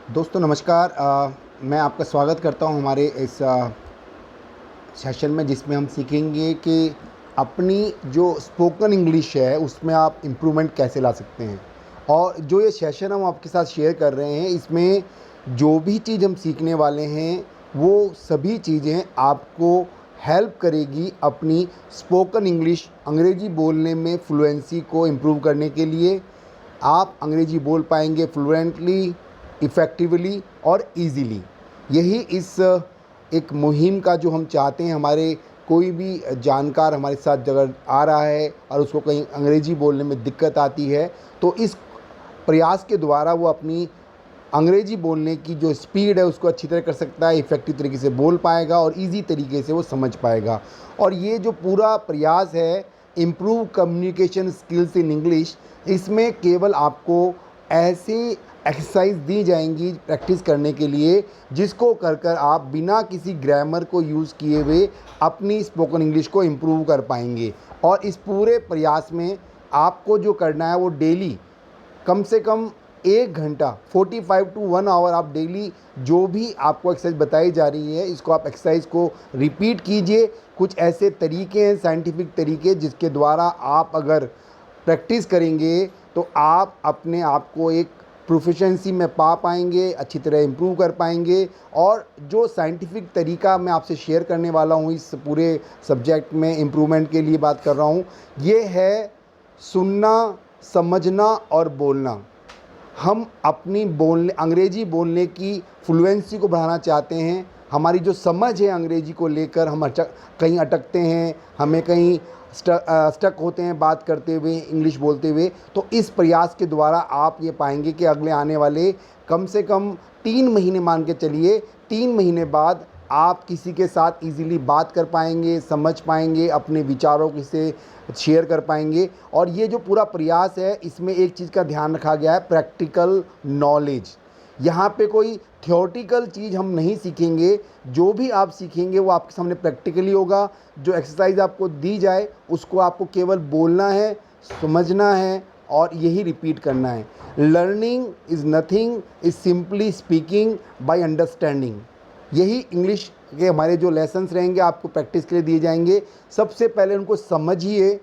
दोस्तों नमस्कार। मैं आपका स्वागत करता हूं हमारे इस सेशन में, जिसमें हम सीखेंगे कि अपनी जो स्पोकन इंग्लिश है उसमें आप इम्प्रूवमेंट कैसे ला सकते हैं। और जो ये सेशन हम आपके साथ शेयर कर रहे हैं, इसमें जो भी चीज़ हम सीखने वाले हैं वो सभी चीज़ें आपको हेल्प करेगी अपनी स्पोकन इंग्लिश, अंग्रेज़ी बोलने में फ्लुएंसी को इम्प्रूव करने के लिए। आप अंग्रेज़ी बोल पाएंगे फ्लुएंटली, इफ़ेक्टिवली और इजीली। यही इस एक मुहिम का जो हम चाहते हैं। हमारे कोई भी जानकार हमारे साथ अगर आ रहा है और उसको कहीं अंग्रेज़ी बोलने में दिक्कत आती है, तो इस प्रयास के द्वारा वो अपनी अंग्रेज़ी बोलने की जो स्पीड है उसको अच्छी तरह कर सकता है, इफ़ेक्टिव तरीके से बोल पाएगा और ईज़ी तरीके से वो समझ पाएगा। और ये जो पूरा प्रयास है improve communication skills in English, इसमें केवल आपको ऐसे एक्सरसाइज दी जाएंगी प्रैक्टिस करने के लिए, जिसको कर कर आप बिना किसी ग्रामर को यूज़ किए हुए अपनी स्पोकन इंग्लिश को इम्प्रूव कर पाएंगे। और इस पूरे प्रयास में आपको जो करना है वो डेली कम से कम 1 घंटा 45 टू 1 आवर आप डेली जो भी आपको एक्सरसाइज बताई जा रही है, इसको आप एक्सरसाइज को रिपीट कीजिए। कुछ ऐसे तरीके हैं, साइंटिफिक तरीके, जिसके द्वारा आप अगर प्रैक्टिस करेंगे तो आप अपने आप को एक प्रोफिशिएंसी में पा पाएंगे, अच्छी तरह इम्प्रूव कर पाएंगे। और जो साइंटिफिक तरीका मैं आपसे शेयर करने वाला हूँ इस पूरे सब्जेक्ट में, इम्प्रूवमेंट के लिए बात कर रहा हूँ, ये है सुनना, समझना और बोलना। हम अपनी अंग्रेज़ी बोलने की फ्लुएंसी को बढ़ाना चाहते हैं। हमारी जो समझ है अंग्रेज़ी को लेकर, हम कहीं अटकते हैं, हमें कहीं स्टक होते हैं बात करते हुए, इंग्लिश बोलते हुए। तो इस प्रयास के द्वारा आप ये पाएंगे कि अगले आने वाले कम से कम 3 महीने, मान के चलिए 3 महीने बाद आप किसी के साथ इजीली बात कर पाएंगे, समझ पाएंगे, अपने विचारों से शेयर कर पाएंगे। और ये जो पूरा प्रयास है, इसमें एक चीज़ का ध्यान रखा गया है, प्रैक्टिकल नॉलेज। यहाँ पे कोई थियोरेटिकल चीज़ हम नहीं सीखेंगे। जो भी आप सीखेंगे वो आपके सामने प्रैक्टिकली होगा। जो एक्सरसाइज आपको दी जाए उसको आपको केवल बोलना है, समझना है और यही रिपीट करना है। Learning is nothing, is simply speaking by understanding. यही इंग्लिश के हमारे जो लेसन्स रहेंगे आपको प्रैक्टिस के लिए दिए जाएंगे। सबसे पहले उनको समझिए,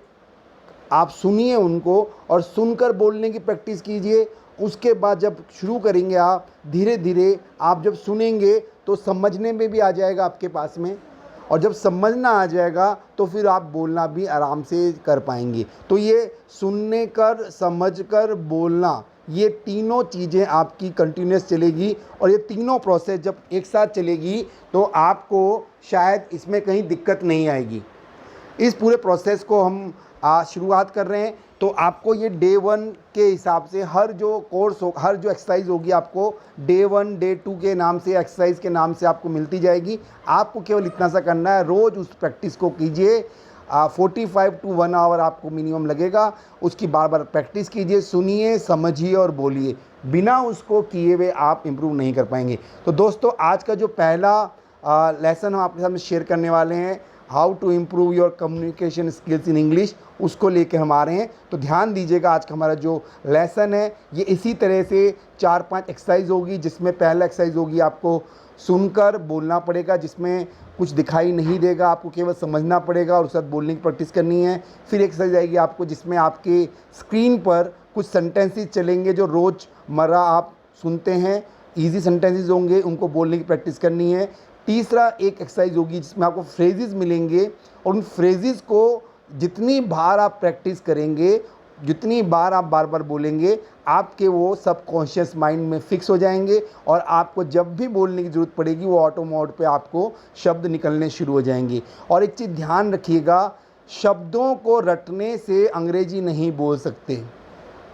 आप सुनिए उनको और सुनकर बोलने की प्रैक्टिस कीजिए। उसके बाद जब शुरू करेंगे आप, धीरे धीरे आप जब सुनेंगे तो समझने में भी आ जाएगा आपके पास में, और जब समझना आ जाएगा तो फिर आप बोलना भी आराम से कर पाएंगे। तो ये सुनने कर, समझ कर, बोलना, ये तीनों चीज़ें आपकी कंटिन्यूस चलेगी। और ये तीनों प्रोसेस जब एक साथ चलेगी तो आपको शायद इसमें कहीं दिक्कत नहीं आएगी। इस पूरे प्रोसेस को हम आज शुरुआत कर रहे हैं। तो आपको ये डे 1 के हिसाब से हर जो कोर्स हो, हर जो एक्सरसाइज होगी, आपको डे 1, डे 2 के नाम से, एक्सरसाइज के नाम से आपको मिलती जाएगी। आपको केवल इतना सा करना है, रोज़ उस प्रैक्टिस को कीजिए। 45 टू 1 आवर आपको मिनिमम लगेगा। उसकी बार बार प्रैक्टिस कीजिए, सुनिए, समझिए और बोलिए। बिना उसको किए हुए आप इम्प्रूव नहीं कर पाएंगे। तो दोस्तों, आज का जो पहला लेसन हम आपके सामने शेयर करने वाले हैं, how to improve your communication skills in English, उसको लेके हम आ रहे हैं। तो ध्यान दीजिएगा, आज का हमारा जो लेसन है ये इसी तरह से 4-5 एक्सरसाइज होगी। जिसमें पहला एक्सरसाइज होगी आपको सुनकर बोलना पड़ेगा, जिसमें कुछ दिखाई नहीं देगा, आपको केवल समझना पड़ेगा और उसके साथ बोलने की प्रैक्टिस करनी है। फिर एक्सरसाइज आएगी आपको जिसमें आपके स्क्रीन पर कुछ सेंटेंसेस चलेंगे जो रोज़मर्रा आप सुनते हैं, ईजी सेंटेंसेस होंगे, उनको बोलने की प्रैक्टिस करनी है। तीसरा एक एक्सरसाइज होगी जिसमें आपको फ्रेजेस मिलेंगे, और उन फ्रेजेस को जितनी बार आप प्रैक्टिस करेंगे, जितनी बार आप बार बार बोलेंगे, आपके वो सबकॉन्शियस माइंड में फिक्स हो जाएंगे। और आपको जब भी बोलने की ज़रूरत पड़ेगी वो ऑटो मोड पे आपको शब्द निकलने शुरू हो जाएंगे। और एक चीज़ ध्यान रखिएगा, शब्दों को रटने से अंग्रेजी नहीं बोल सकते।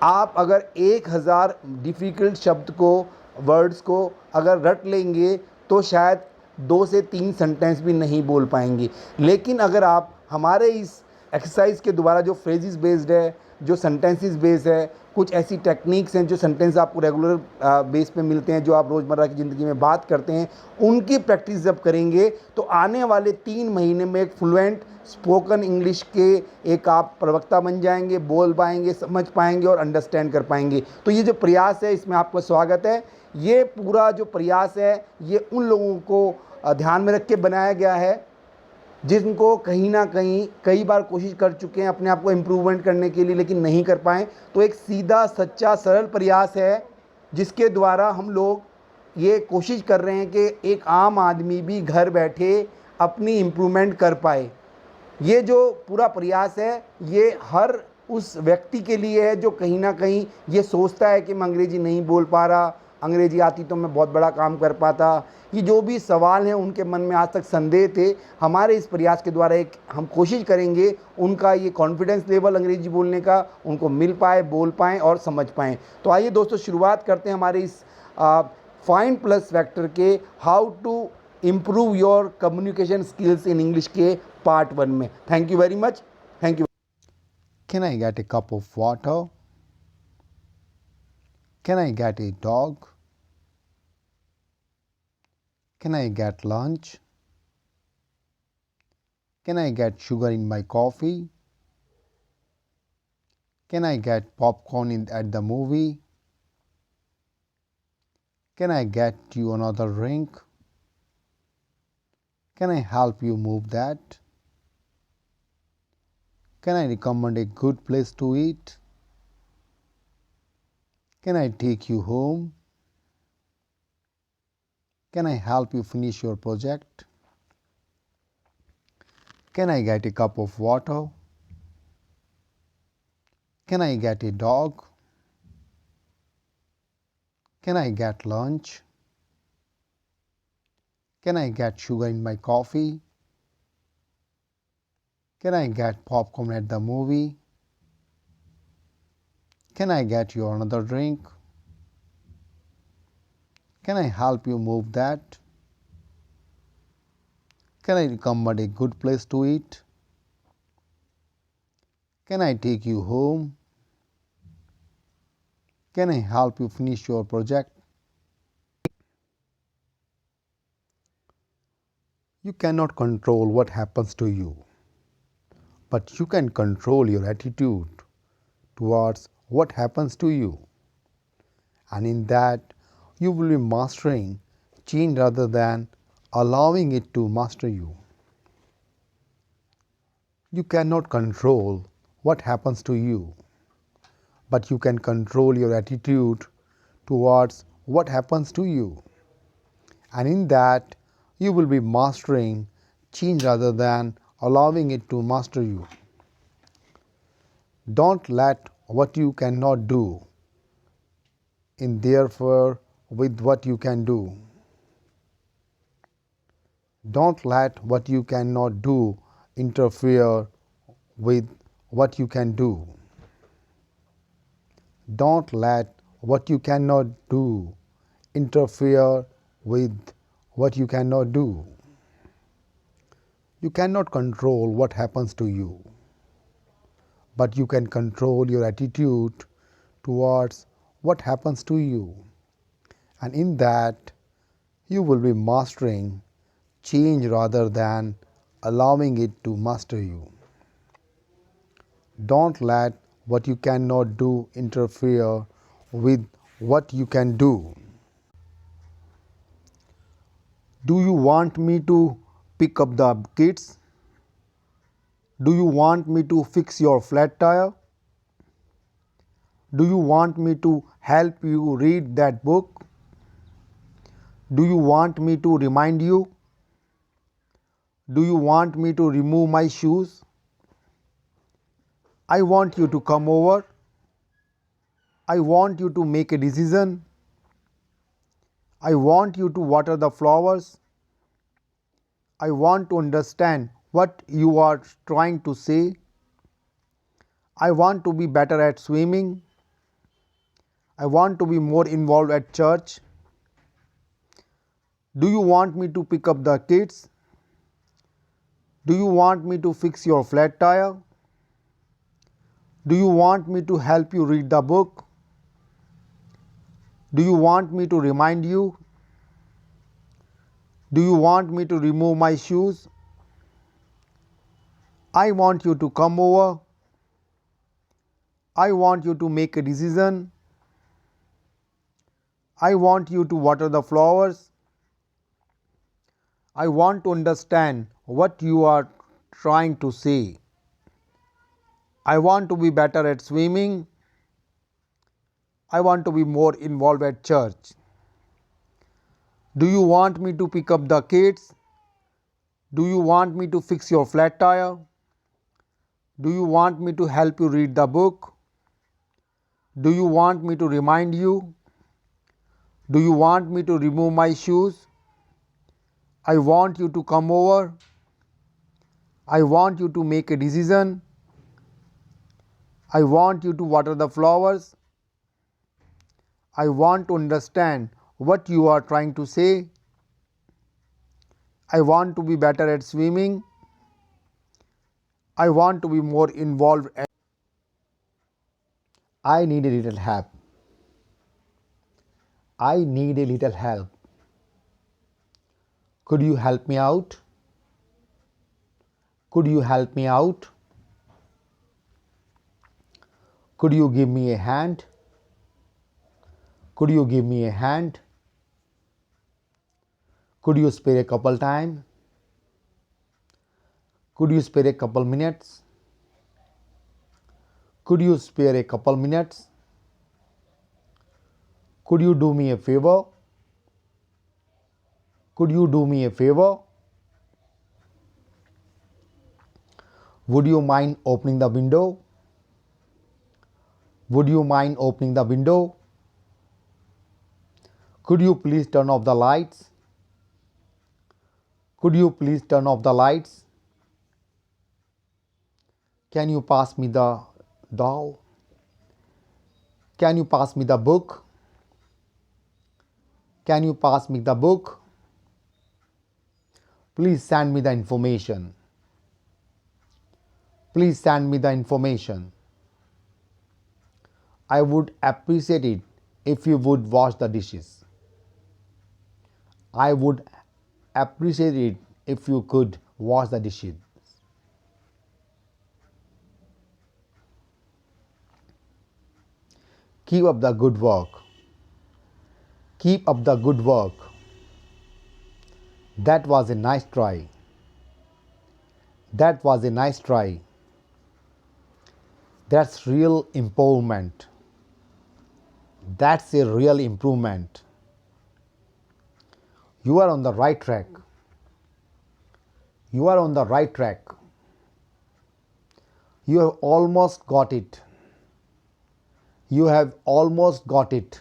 आप अगर 1000 डिफ़िकल्ट शब्द को, वर्ड्स को अगर रट लेंगे तो शायद 2 से 3 सेंटेंस भी नहीं बोल पाएंगे। लेकिन अगर आप हमारे इस एक्सरसाइज के द्वारा, जो फ्रेजेस बेस्ड है, जो सेंटेंसेस बेस है, कुछ ऐसी टेक्निक्स हैं जो सेंटेंस आपको रेगुलर बेस पे मिलते हैं, जो आप रोज़मर्रा की ज़िंदगी में बात करते हैं, उनकी प्रैक्टिस जब करेंगे तो आने वाले 3 महीने में एक फ्लुएंट स्पोकन इंग्लिश के एक आप प्रवक्ता बन जाएंगे, बोल पाएंगे, समझ पाएंगे और अंडरस्टैंड कर पाएंगे। तो ये जो प्रयास है इसमें आपका स्वागत है। ये पूरा जो प्रयास है ये उन लोगों को ध्यान में रख के बनाया गया है जिनको कहीं ना कहीं कई बार कोशिश कर चुके हैं अपने आप को इम्प्रूवमेंट करने के लिए, लेकिन नहीं कर पाए। तो एक सीधा सच्चा सरल प्रयास है जिसके द्वारा हम लोग ये कोशिश कर रहे हैं कि एक आम आदमी भी घर बैठे अपनी इम्प्रूवमेंट कर पाए। ये जो पूरा प्रयास है ये हर उस व्यक्ति के लिए है जो कहीं ना कहीं ये सोचता है कि मैं अंग्रेज़ी नहीं बोल पा रहा, अंग्रेज़ी आती तो मैं बहुत बड़ा काम कर पाता। ये जो भी सवाल हैं उनके मन में आज तक संदेह थे, हमारे इस प्रयास के द्वारा एक हम कोशिश करेंगे उनका ये कॉन्फिडेंस लेवल अंग्रेज़ी बोलने का उनको मिल पाए, बोल पाएँ और समझ पाएँ। तो आइए दोस्तों शुरुआत करते हैं हमारे इस फाइंड प्लस फैक्टर के how to improve your communication skills in English के पार्ट 1 में। Thank you very much. Thank you. Can I get a cup of water? Can I get a dog? Can I get lunch? Can I get sugar in my coffee? Can I get popcorn at the movie? Can I get you another drink? Can I help you move that? Can I recommend a good place to eat? Can I take you home? Can I help you finish your project? Can I get a cup of water? Can I get a dog? Can I get lunch? Can I get sugar in my coffee? Can I get popcorn at the movie? Can I get you another drink? Can I help you move that? Can I recommend a good place to eat? Can I take you home? Can I help you finish your project? You cannot control what happens to you, but you can control your attitude towards what happens to you. And in that, you will be mastering change rather than allowing it to master you. You cannot control what happens to you, but you can control your attitude towards what happens to you. And in that, you will be mastering change rather than allowing it to master you. Don't let what you cannot do interfere with what you can do. Don't let what you cannot do interfere with what you can do. Don't let what you cannot do interfere with what you cannot do. You cannot control what happens to you, but you can control your attitude towards what happens to you. And in that, you will be mastering change rather than allowing it to master you. Don't let what you cannot do interfere with what you can do. Do you want me to pick up the kids? Do you want me to fix your flat tire? Do you want me to help you read that book? Do you want me to remind you? Do you want me to remove my shoes? I want you to come over. I want you to make a decision. I want you to water the flowers. I want to understand what you are trying to say. I want to be better at swimming. I want to be more involved at church. Do you want me to pick up the kids? Do you want me to fix your flat tire? Do you want me to help you read the book? Do you want me to remind you? Do you want me to remove my shoes? I want you to come over. I want you to make a decision. I want you to water the flowers. I want to understand what you are trying to say. I want to be better at swimming. I want to be more involved at church. Do you want me to pick up the kids? Do you want me to fix your flat tire? Do you want me to help you read the book? Do you want me to remind you? Do you want me to remove my shoes? I want you to come over. I want you to make a decision. I want you to water the flowers. I want to understand what you are trying to say. I want to be better at swimming. I want to be more involved. I need a little help. I need a little help. Could you help me out? Could you help me out? Could you give me a hand? Could you give me a hand? Could you spare a couple time? Could you spare a couple minutes? Could you spare a couple minutes? Could you do me a favor? Could you do me a favor? Would you mind opening the window? Would you mind opening the window? Could you please turn off the lights? Could you please turn off the lights? Can you pass me the doll? Can you pass me the book? Can you pass me the book? Please send me the information. Please send me the information. I would appreciate it if you would wash the dishes. I would appreciate it if you could wash the dishes. Keep up the good work. Keep up the good work. That was a nice try. That was a nice try. That's real improvement. That's a real improvement. You are on the right track. You are on the right track. You have almost got it. You have almost got it.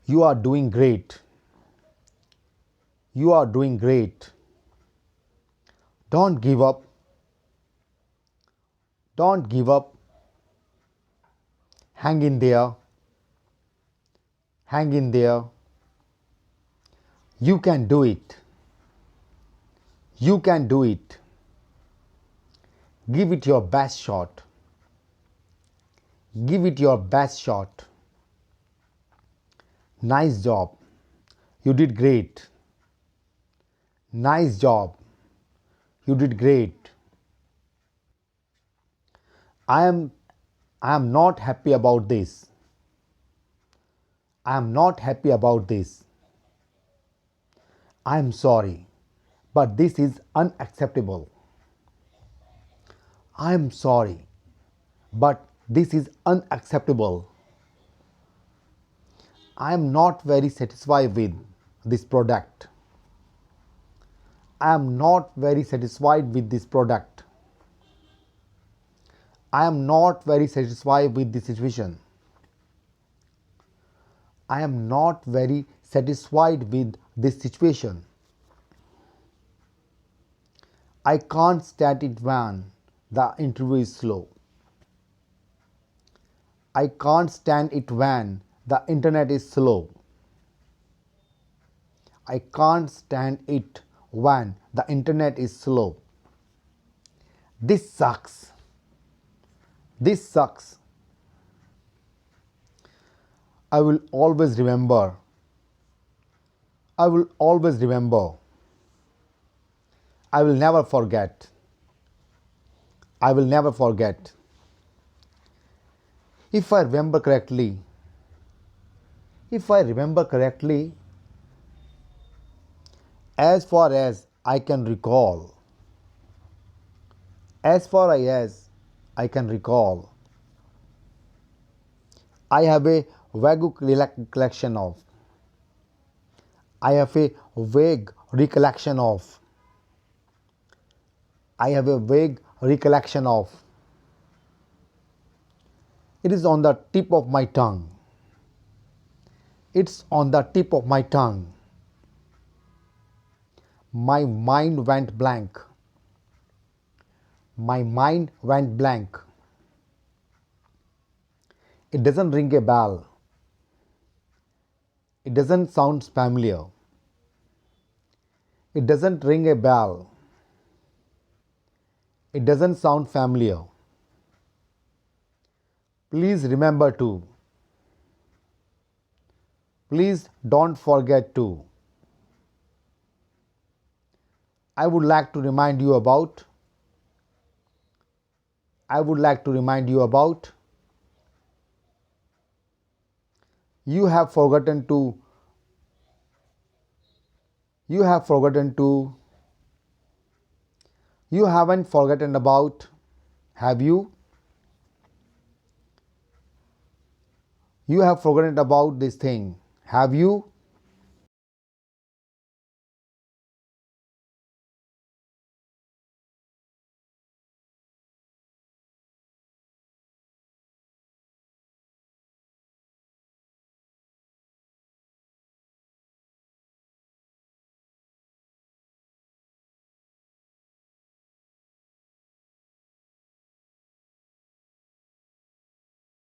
You are doing great. You are doing great. Don't give up. Don't give up. Hang in there. Hang in there. You can do it. You can do it. Give it your best shot. Give it your best shot. Nice job. You did great. Nice job. You did great. I am not happy about this. I am not happy about this. I am sorry, but this is unacceptable. I am sorry, but this is unacceptable. I am not very satisfied with this product. I am not very satisfied with this product. I am not very satisfied with this situation. I am not very satisfied with this situation. I can't stand it when the interview is slow. I can't stand it when the internet is slow. I can't stand it when the internet is slow. This sucks. This sucks. I will always remember. I will always remember. I will never forget. I will never forget. If I remember correctly, as far as I can recall, as far as I can recall, I have a vague recollection of. I have a vague recollection of. I have a vague recollection of. It is on the tip of my tongue. It's on the tip of my tongue. My mind went blank. My mind went blank. It doesn't ring a bell. It doesn't sound familiar. It doesn't ring a bell. It doesn't sound familiar. Please remember to. Please don't forget to. I would like to remind you about. I would like to remind you about. You have forgotten to. You have forgotten to. You haven't forgotten about. Have you? You have forgotten about this thing. Have you?